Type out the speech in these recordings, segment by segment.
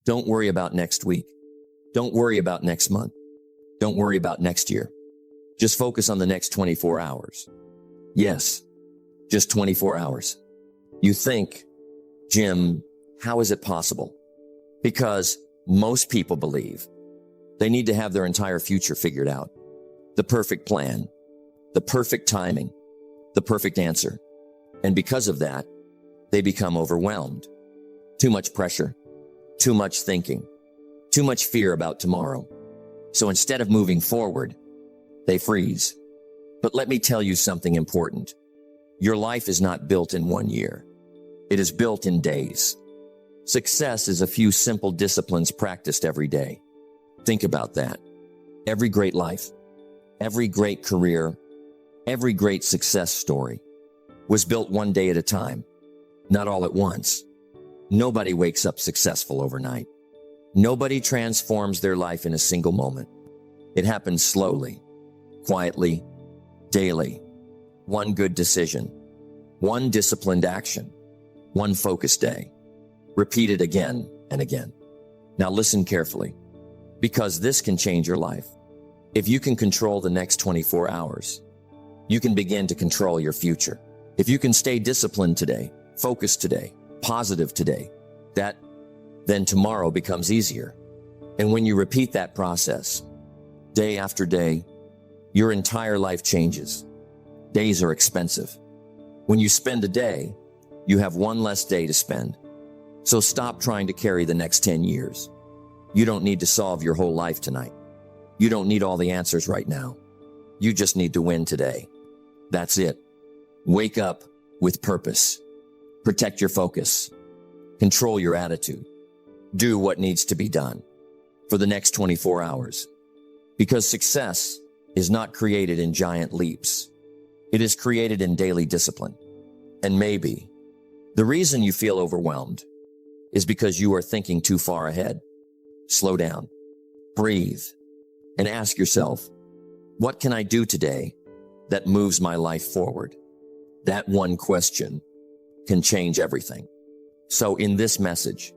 Don't worry about next week. Don't worry about next month. Don't worry about next year. Just focus on the next 24 hours. Yes, just 24 hours. You think, Jim, how is it possible? Because most people believe they need to have their entire future figured out. The perfect plan, the perfect timing, the perfect answer. And because of that, they become overwhelmed. Too much pressure, too much thinking, too much fear about tomorrow. So instead of moving forward, they freeze. But let me tell you something important. Your life is not built in 1 year. It is built in days. Success is a few simple disciplines practiced every day. Think about that. Every great life, every great career, every great success story was built one day at a time, not all at once. Nobody wakes up successful overnight. Nobody transforms their life in a single moment. It happens slowly, quietly, daily. One good decision, one disciplined action, one focused day, repeated again and again. Now listen carefully, because this can change your life. If you can control the next 24 hours, you can begin to control your future. If you can stay disciplined today, focused today, positive today, then tomorrow becomes easier. And when you repeat that process, day after day, your entire life changes. Days are expensive. When you spend a day, you have one less day to spend. So stop trying to carry the next 10 years. You don't need to solve your whole life tonight. You don't need all the answers right now. You just need to win today. That's it. Wake up with purpose. Protect your focus. Control your attitude. Do what needs to be done for the next 24 hours. Because success is not created in giant leaps. It is created in daily discipline. And maybe the reason you feel overwhelmed is because you are thinking too far ahead. Slow down, breathe, and ask yourself, what can I do today that moves my life forward? That one question can change everything. So in this message,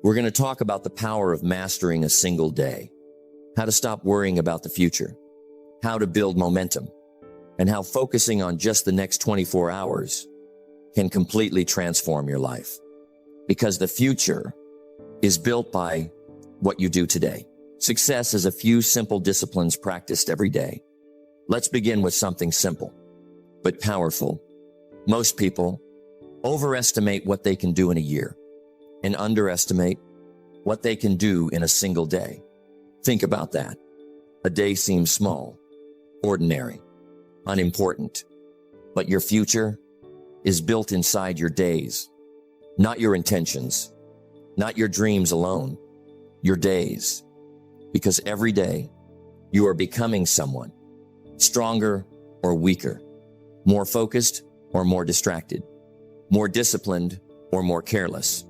we're going to talk about the power of mastering a single day, how to stop worrying about the future, how to build momentum, and how focusing on just the next 24 hours can completely transform your life. Because the future is built by what you do today. Success is a few simple disciplines practiced every day. Let's begin with something simple, but powerful. Most people overestimate what they can do in a year and underestimate what they can do in a single day. Think about that. A day seems small, ordinary, unimportant, but your future is built inside your days, not your intentions, not your dreams alone, your days. Because every day you are becoming someone stronger or weaker, more focused or more distracted, more disciplined or more careless.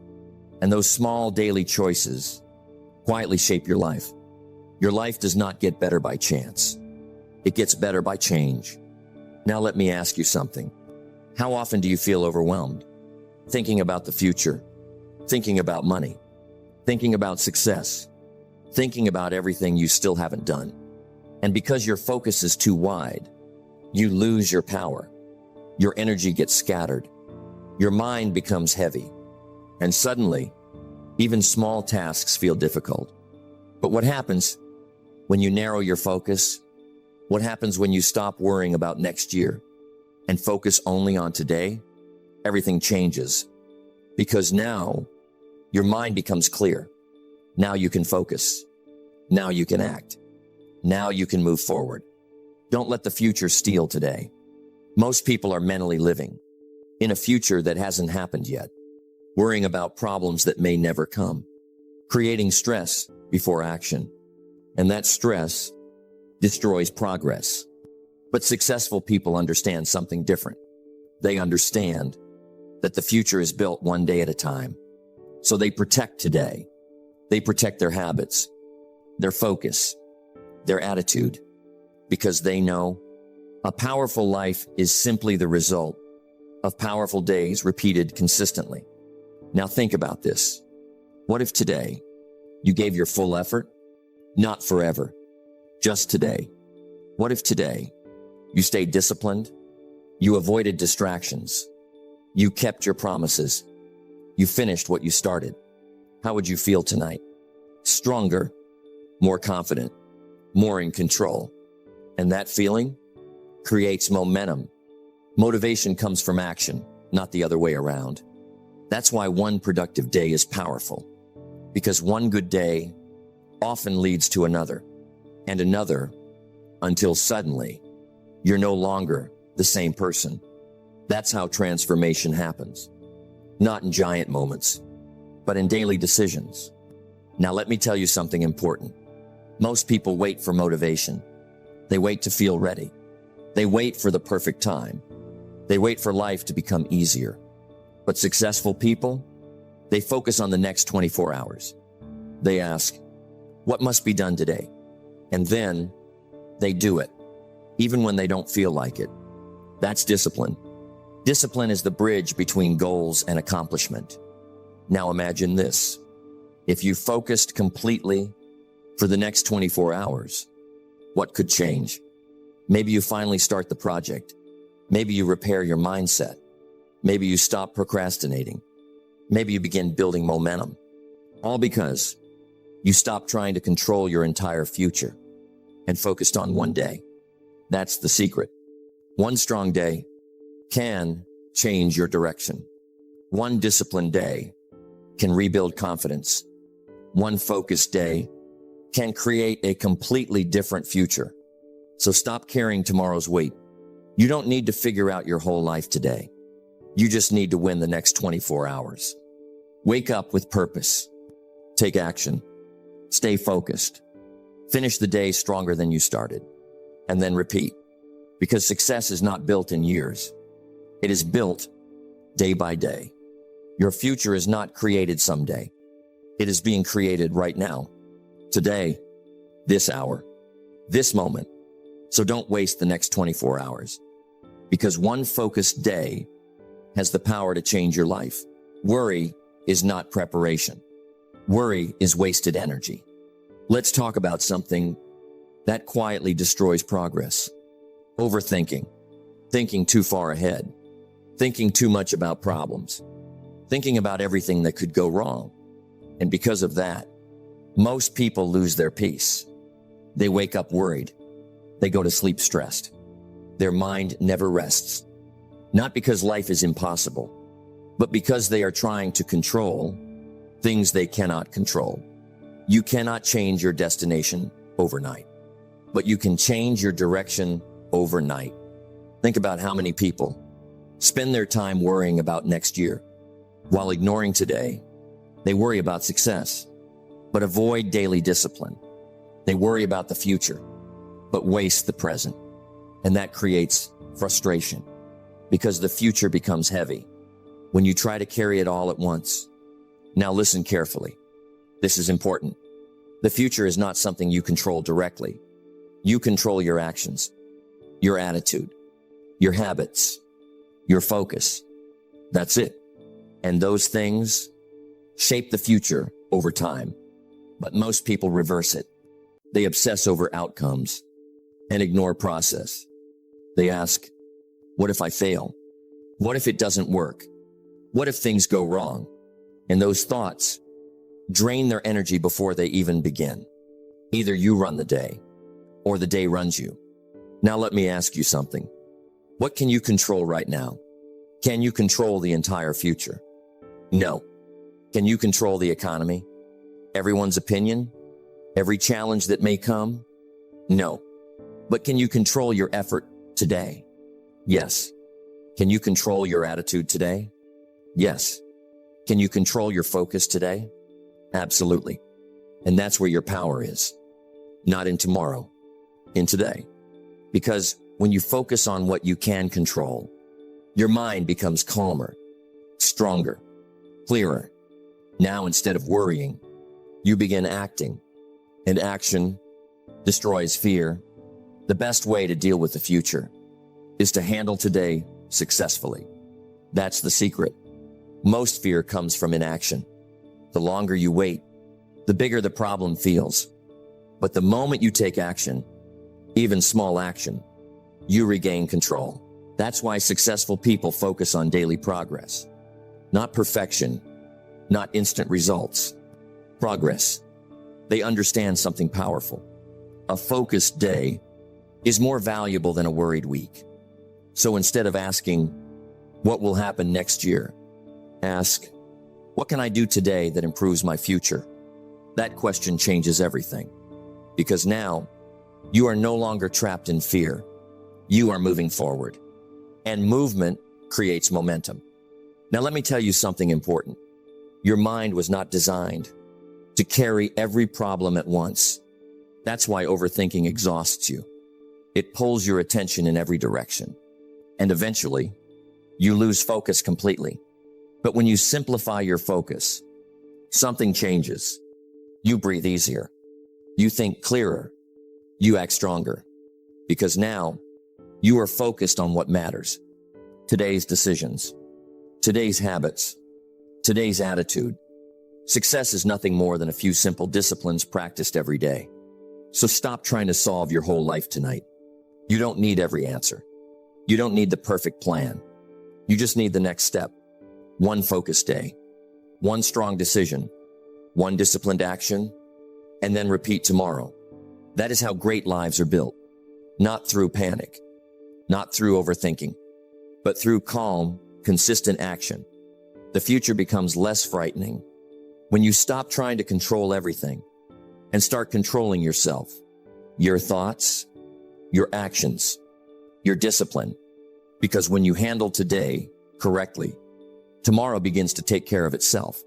And those small daily choices quietly shape your life. Your life does not get better by chance. It gets better by change. Now let me ask you something. How often do you feel overwhelmed? Thinking about the future, thinking about money, thinking about success, thinking about everything you still haven't done. And because your focus is too wide, you lose your power. Your energy gets scattered. Your mind becomes heavy. And suddenly, even small tasks feel difficult. But what happens when you narrow your focus? What happens when you stop worrying about next year and focus only on today? Everything changes. Because now, your mind becomes clear. Now you can focus. Now you can act. Now you can move forward. Don't let the future steal today. Most people are mentally living in a future that hasn't happened yet, worrying about problems that may never come, creating stress before action. And that stress destroys progress. But successful people understand something different. They understand that the future is built one day at a time. So they protect today. They protect their habits, their focus, their attitude, because they know a powerful life is simply the result of powerful days repeated consistently. Now think about this. What if today You gave your full effort? Not forever. Just today. What if today you stayed disciplined? You avoided distractions. You kept your promises. You finished what you started. How would you feel tonight? Stronger, more confident, more in control. And that feeling creates momentum. Motivation comes from action, not the other way around. That's why one productive day is powerful. Because one good day often leads to another, and another, until suddenly, you're no longer the same person. That's how transformation happens. Not in giant moments, but in daily decisions. Now let me tell you something important. Most people wait for motivation. They wait to feel ready. They wait for the perfect time. They wait for life to become easier. But successful people, they focus on the next 24 hours. They ask, what must be done today? And then they do it, even when they don't feel like it. That's discipline. Discipline is the bridge between goals and accomplishment. Now imagine this. If you focused completely for the next 24 hours, what could change? Maybe you finally start the project. Maybe you repair your mindset. Maybe you stop procrastinating. Maybe you begin building momentum. All because you stopped trying to control your entire future and focused on one day. That's the secret. One strong day can change your direction. One disciplined day can rebuild confidence. One focused day can create a completely different future. So stop carrying tomorrow's weight. You don't need to figure out your whole life today. You just need to win the next 24 hours. Wake up with purpose. Take action. Stay focused. Finish the day stronger than you started. And then repeat. Because success is not built in years. It is built day by day. Your future is not created someday. It is being created right now. Today. This hour. This moment. So don't waste the next 24 hours. Because one focused day has the power to change your life. Worry is not preparation. Worry is wasted energy. Let's talk about something that quietly destroys progress. Overthinking. Thinking too far ahead. Thinking too much about problems. Thinking about everything that could go wrong. And because of that, most people lose their peace. They wake up worried. They go to sleep stressed. Their mind never rests. Not because life is impossible, but because they are trying to control things they cannot control. You cannot change your destination overnight, but you can change your direction overnight. Think about how many people spend their time worrying about next year. While ignoring today, they worry about success, but avoid daily discipline. They worry about the future, but waste the present. And that creates frustration because the future becomes heavy when you try to carry it all at once. Now listen carefully. This is important. The future is not something you control directly. You control your actions, your attitude, your habits, your focus. That's it. And those things shape the future over time. But most people reverse it. They obsess over outcomes and ignore process. They ask, what if I fail? What if it doesn't work? What if things go wrong? And those thoughts drain their energy before they even begin. Either you run the day or the day runs you. Now let me ask you something. What can you control right now? Can you control the entire future? No. Can you control the economy? Everyone's opinion? Every challenge that may come? No. But can you control your effort today? Yes. Can you control your attitude today? Yes. Can you control your focus today? Absolutely. And that's where your power is. Not in tomorrow, in today. Because when you focus on what you can control, your mind becomes calmer, stronger, clearer. Now, instead of worrying, you begin acting. And action destroys fear. The best way to deal with the future is to handle today successfully. That's the secret. Most fear comes from inaction. The longer you wait, the bigger the problem feels. But the moment you take action, even small action, you regain control. That's why successful people focus on daily progress. Not perfection, not instant results. Progress. They understand something powerful. A focused day is more valuable than a worried week. So instead of asking, what will happen next year? Ask, what can I do today that improves my future? That question changes everything. Because now, you are no longer trapped in fear. You are moving forward. And movement creates momentum. Now let me tell you something important. Your mind was not designed to carry every problem at once. That's why overthinking exhausts you. It pulls your attention in every direction. And eventually, you lose focus completely. But when you simplify your focus, something changes. You breathe easier. You think clearer. You act stronger. Because now, you are focused on what matters. Today's decisions. Today's habits. Today's attitude. Success is nothing more than a few simple disciplines practiced every day. So stop trying to solve your whole life tonight. You don't need every answer. You don't need the perfect plan. You just need the next step. One focused day. One strong decision. One disciplined action. And then repeat tomorrow. That is how great lives are built. Not through panic. Not through overthinking. But through calm, consistent action. The future becomes less frightening when you stop trying to control everything and start controlling yourself, your thoughts, your actions, your discipline. Because when you handle today correctly, tomorrow begins to take care of itself.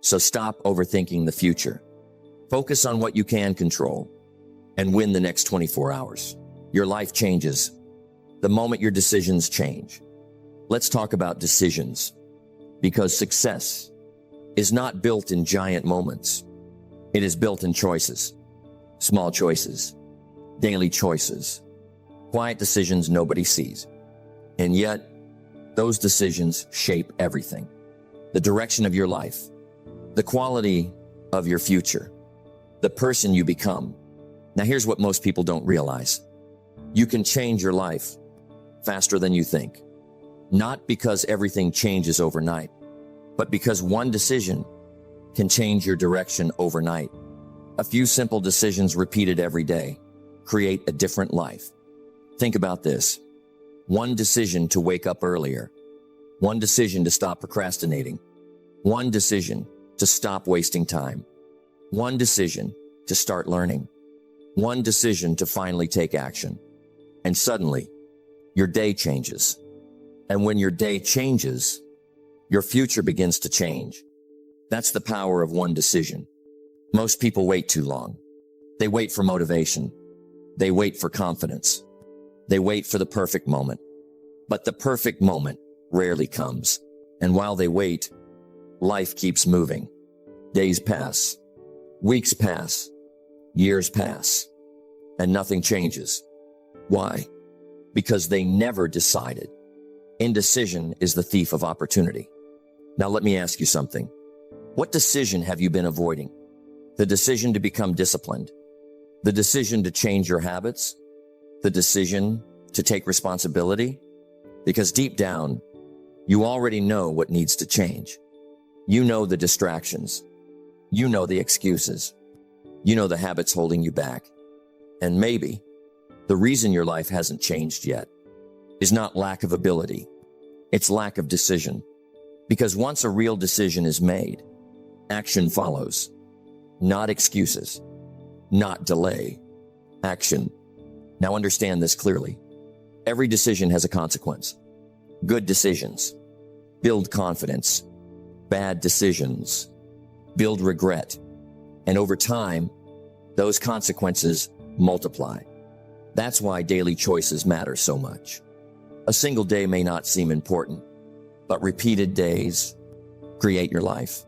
So stop overthinking the future. Focus on what you can control and win the next 24 hours. Your life changes the moment your decisions change. Let's talk about decisions, because success is not built in giant moments. It is built in choices, small choices, daily choices, quiet decisions nobody sees. And yet, those decisions shape everything. The direction of your life, the quality of your future, the person you become. Now here's what most people don't realize. You can change your life faster than you think. Not because everything changes overnight, but because one decision can change your direction overnight. A few simple decisions repeated every day create a different life. Think about this. One decision to wake up earlier. One decision to stop procrastinating. One decision to stop wasting time. One decision to start learning. One decision to finally take action. And suddenly, your day changes. And when your day changes, your future begins to change. That's the power of one decision. Most people wait too long. They wait for motivation. They wait for confidence. They wait for the perfect moment. But the perfect moment rarely comes. And while they wait, life keeps moving. Days pass. Weeks pass. Years pass. And nothing changes. Why? Because they never decided. Indecision is the thief of opportunity. Now let me ask you something. What decision have you been avoiding? The decision to become disciplined? The decision to change your habits? The decision to take responsibility? Because deep down, you already know what needs to change. You know the distractions. You know the excuses. You know the habits holding you back. And maybe the reason your life hasn't changed yet is not lack of ability. It's lack of decision. Because once a real decision is made, action follows. Not excuses. Not delay. Action. Now understand this clearly. Every decision has a consequence. Good decisions build confidence. Bad decisions build regret. And over time, those consequences multiply. That's why daily choices matter so much. A single day may not seem important, but repeated days create your life.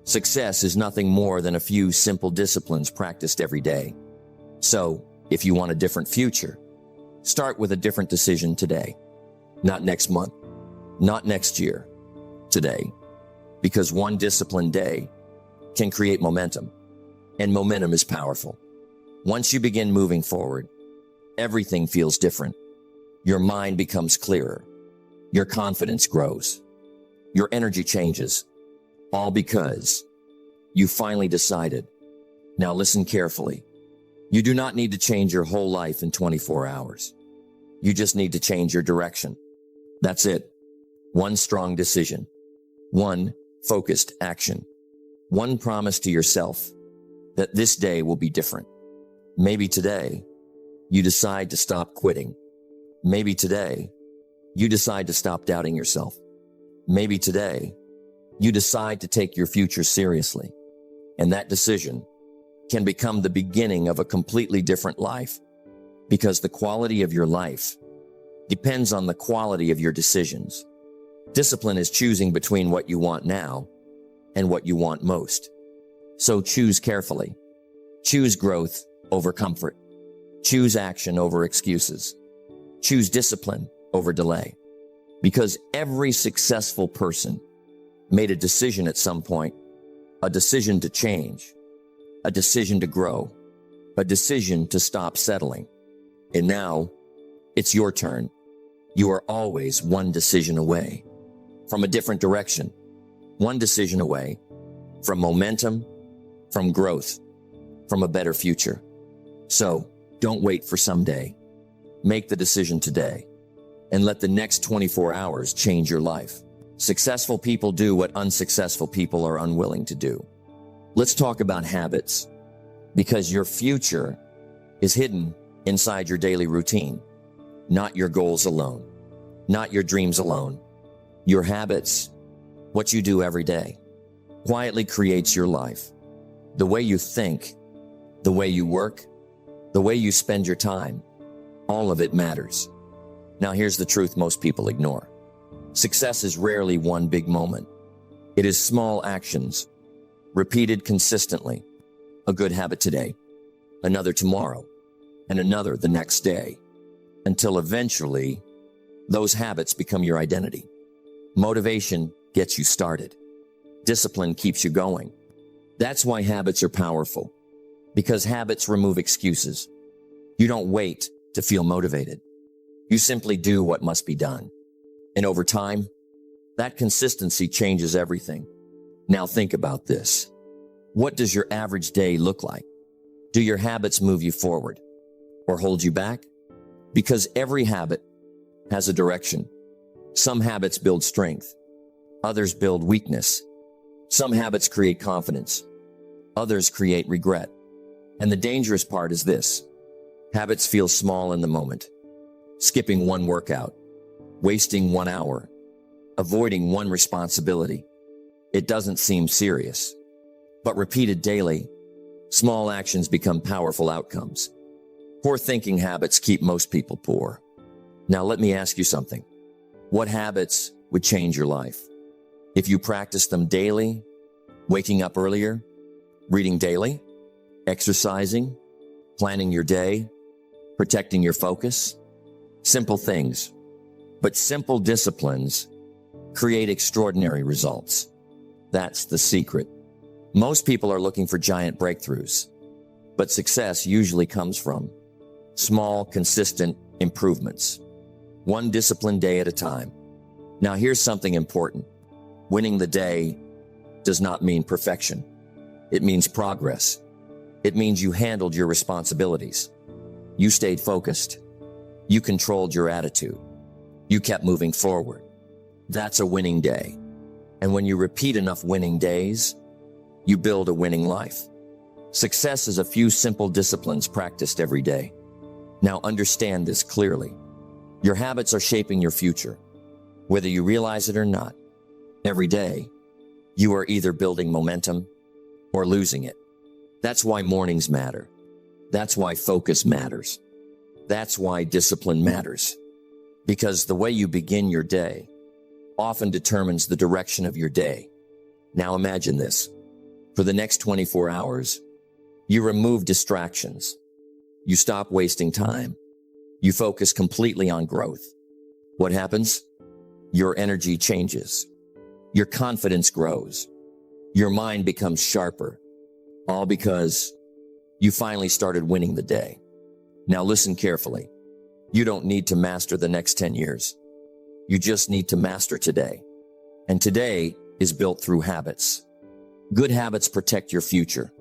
Success is nothing more than a few simple disciplines practiced every day. So, if you want a different future, start with a different decision today. Not next month, not next year, today. Because one disciplined day can create momentum. And momentum is powerful. Once you begin moving forward, everything feels different. Your mind becomes clearer. Your confidence grows. Your energy changes. All because you finally decided. Now listen carefully. You do not need to change your whole life in 24 hours. You just need to change your direction. That's it. One strong decision. One focused action. One promise to yourself that this day will be different. Maybe today you decide to stop quitting. Maybe today you decide to stop doubting yourself. Maybe today you decide to take your future seriously. And that decision can become the beginning of a completely different life, because the quality of your life depends on the quality of your decisions. Discipline is choosing between what you want now and what you want most. So choose carefully. Choose growth over comfort. Choose action over excuses. Choose discipline over delay. Because every successful person made a decision at some point, a decision to change, a decision to grow, a decision to stop settling. And now it's your turn. You are always one decision away from a different direction, one decision away from momentum, from growth, from a better future. So don't wait for someday. Make the decision today and let the next 24 hours change your life. Successful people do what unsuccessful people are unwilling to do. Let's talk about habits, because your future is hidden inside your daily routine, not your goals alone, not your dreams alone. Your habits, what you do every day, quietly creates your life. The way you think, the way you work, the way you spend your time, all of it matters. Now here's the truth most people ignore. Success is rarely one big moment. It is small actions, repeated consistently. A good habit today, another tomorrow, and another the next day, until eventually those habits become your identity. Motivation gets you started. Discipline keeps you going. That's why habits are powerful, because habits remove excuses. You don't wait to feel motivated. You simply do what must be done. And over time, that consistency changes everything. Now think about this. What does your average day look like? Do your habits move you forward or hold you back? Because every habit has a direction. Some habits build strength. Others build weakness. Some habits create confidence. Others create regret. And the dangerous part is this. Habits feel small in the moment. Skipping one workout, wasting 1 hour, avoiding one responsibility. It doesn't seem serious. But repeated daily, small actions become powerful outcomes. Poor thinking habits keep most people poor. Now let me ask you something. What habits would change your life? If you practice them daily, waking up earlier, reading daily, exercising, planning your day, protecting your focus. Simple things, but simple disciplines create extraordinary results. That's the secret. Most people are looking for giant breakthroughs, but success usually comes from small, consistent improvements, one disciplined day at a time. Now here's something important. Winning the day does not mean perfection. It means progress. It means you handled your responsibilities. You stayed focused. You controlled your attitude. You kept moving forward. That's a winning day. And when you repeat enough winning days, you build a winning life. Success is a few simple disciplines practiced every day. Now understand this clearly. Your habits are shaping your future, whether you realize it or not. Every day, you are either building momentum or losing it. That's why mornings matter. That's why focus matters. That's why discipline matters. Because the way you begin your day often determines the direction of your day. Now imagine this. For the next 24 hours, you remove distractions. You stop wasting time. You focus completely on growth. What happens? Your energy changes. Your confidence grows. Your mind becomes sharper. All because you finally started winning the day. Now listen carefully. You don't need to master the next 10 years. You just need to master today. And today is built through habits. Good habits protect your future.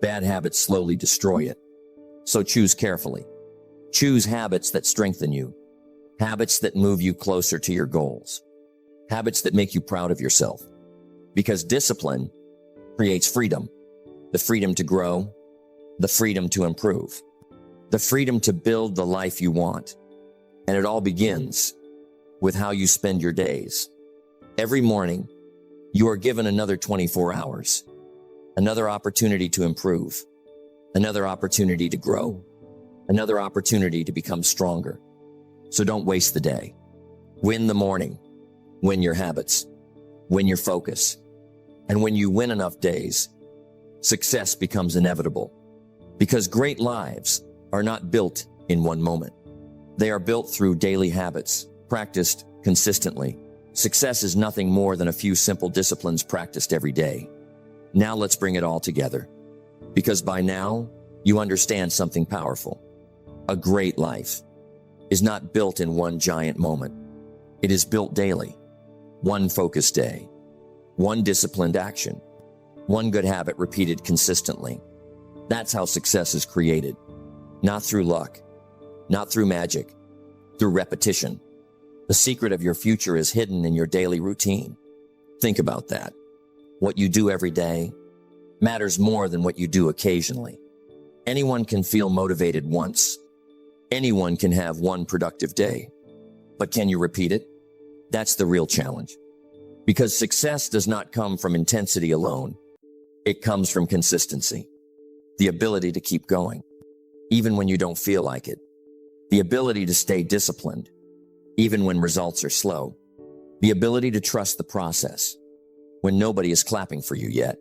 Bad habits slowly destroy it. So choose carefully. Choose habits that strengthen you. Habits that move you closer to your goals. Habits that make you proud of yourself. Because discipline creates freedom. The freedom to grow. The freedom to improve. The freedom to build the life you want. And it all begins with how you spend your days. Every morning, you are given another 24 hours. Another opportunity to improve. Another opportunity to grow. Another opportunity to become stronger. So don't waste the day. Win the morning. Win your habits. Win your focus. And when you win enough days, success becomes inevitable. Because great lives are not built in one moment. They are built through daily habits, practiced consistently. Success is nothing more than a few simple disciplines practiced every day. Now let's bring it all together. Because by now, you understand something powerful. A great life is not built in one giant moment. It is built daily. One focused day. One disciplined action. One good habit repeated consistently. That's how success is created. Not through luck. Not through magic. Through repetition. The secret of your future is hidden in your daily routine. Think about that. What you do every day matters more than what you do occasionally. Anyone can feel motivated once. Anyone can have one productive day. But can you repeat it? That's the real challenge. Because success does not come from intensity alone. It comes from consistency. The ability to keep going, even when you don't feel like it. The ability to stay disciplined, even when results are slow. The ability to trust the process when nobody is clapping for you yet.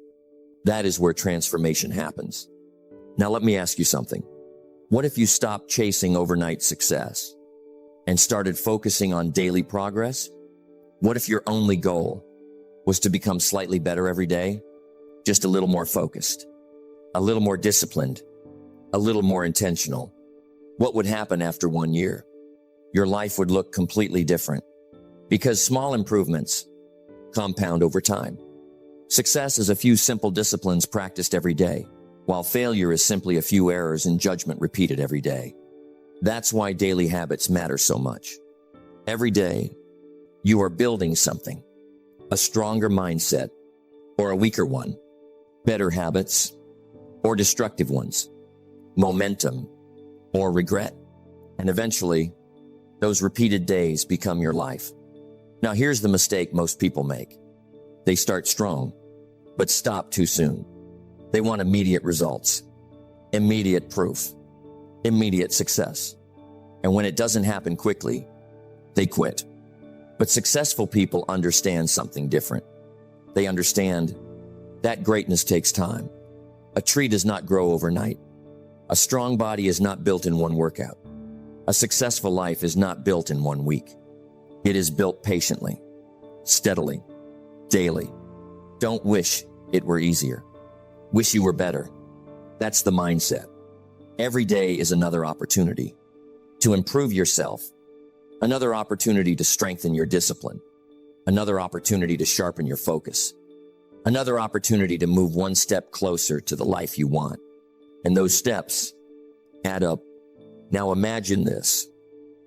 That is where transformation happens. Now let me ask you something. What if you stopped chasing overnight success and started focusing on daily progress? What if your only goal was to become slightly better every day? Just a little more focused, a little more disciplined, a little more intentional. What would happen after 1 year? Your life would look completely different because small improvements compound over time. Success is a few simple disciplines practiced every day, while failure is simply a few errors in judgment repeated every day. That's why daily habits matter so much. Every day, you are building something, a stronger mindset or a weaker one, better habits or destructive ones, momentum or regret. And eventually, those repeated days become your life. Now here's the mistake most people make. They start strong, but stop too soon. They want immediate results, immediate proof, immediate success. And when it doesn't happen quickly, they quit. But successful people understand something different. They understand that greatness takes time. A tree does not grow overnight. A strong body is not built in one workout. A successful life is not built in 1 week. It is built patiently, steadily, daily. Don't wish it were easier. Wish you were better. That's the mindset. Every day is another opportunity to improve yourself, another opportunity to strengthen your discipline, another opportunity to sharpen your focus, another opportunity to move one step closer to the life you want. And those steps add up. Now imagine this.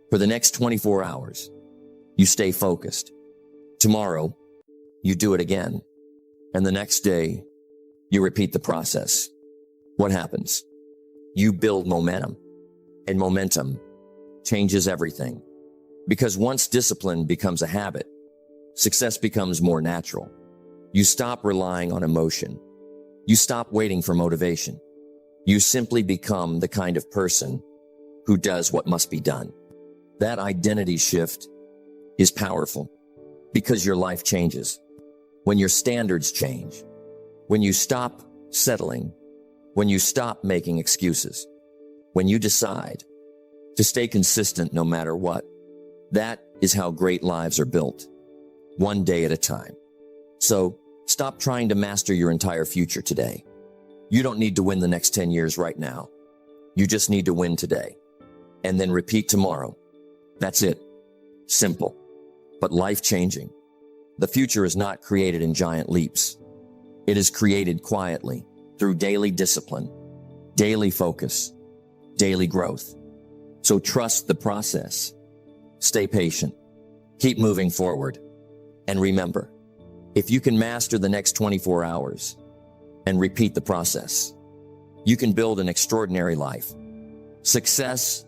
For the next 24 hours, you stay focused. Tomorrow, you do it again. And the next day, you repeat the process. What happens? You build momentum. And momentum changes everything. Because once discipline becomes a habit, success becomes more natural. You stop relying on emotion. You stop waiting for motivation. You simply become the kind of person who does what must be done. That identity shift is powerful because your life changes. When your standards change, when you stop settling, when you stop making excuses, when you decide to stay consistent no matter what, that is how great lives are built, one day at a time. So stop trying to master your entire future today. You don't need to win the next 10 years right now. You just need to win today. And then repeat tomorrow. That's it. Simple, but life-changing. The future is not created in giant leaps. It is created quietly through daily discipline, daily focus, daily growth. So trust the process. Stay patient. Keep moving forward. And remember, if you can master the next 24 hours and repeat the process, you can build an extraordinary life. Success